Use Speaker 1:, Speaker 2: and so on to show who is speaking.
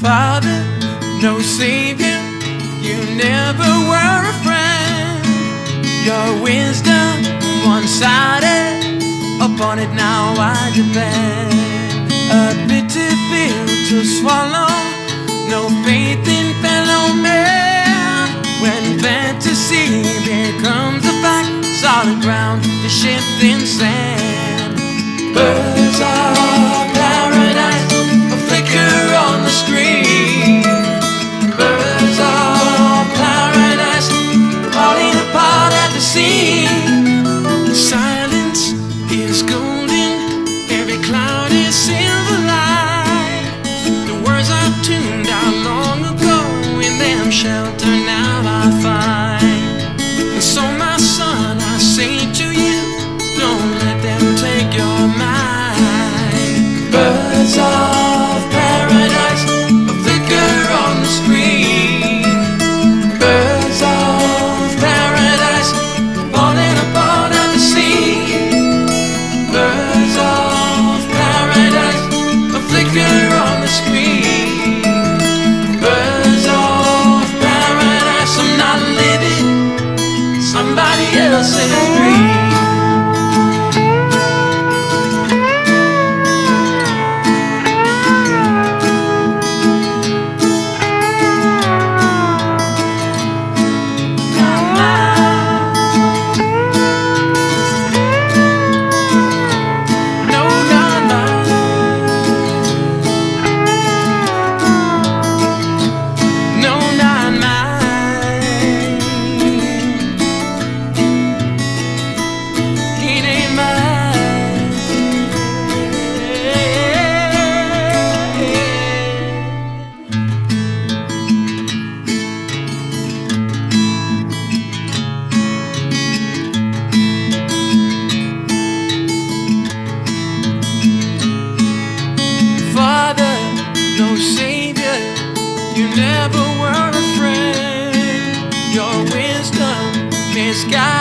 Speaker 1: Father, no Savior, you never were a friend. Your wisdom, one-sided, upon it now I depend. A bitter pill to swallow, no faith in fellow man. When fantasy becomes a fact, solid ground, the shifting sand. Birds of paradise, a flicker on the screen. Birds of paradise, falling apart at the seams. Silence is golden, every cloud is silver light. The words I tuned out long ago, in them shelter now I find. And so my son, I say to you, don't let them take your mind. Birds of paradise, a flicker on the screen. Birds of paradise, falling apart at the sea. Birds of paradise, a flicker on the screen. Birds of paradise, I'm not living somebody else's dream. No Savior, you never were a friend. Your wisdom misguided.